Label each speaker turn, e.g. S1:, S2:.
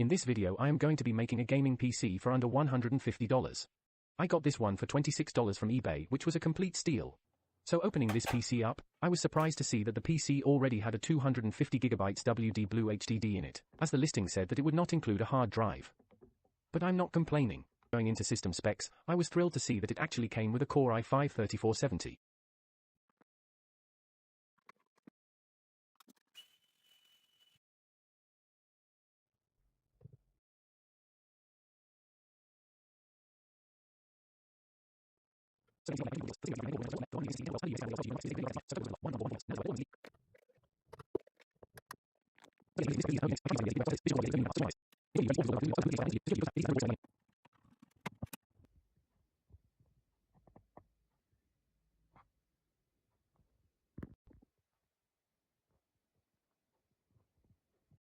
S1: In this video I am going to be making a gaming PC for under $150. I got this one for $26 from eBay, which was a complete steal. So opening this PC up, I was surprised to see that the PC already had a 250GB WD Blue HDD in it, as the listing said that it would not include a hard drive. But I'm not complaining. Going into system specs, I was thrilled to see that it actually came with a Core i5-3470.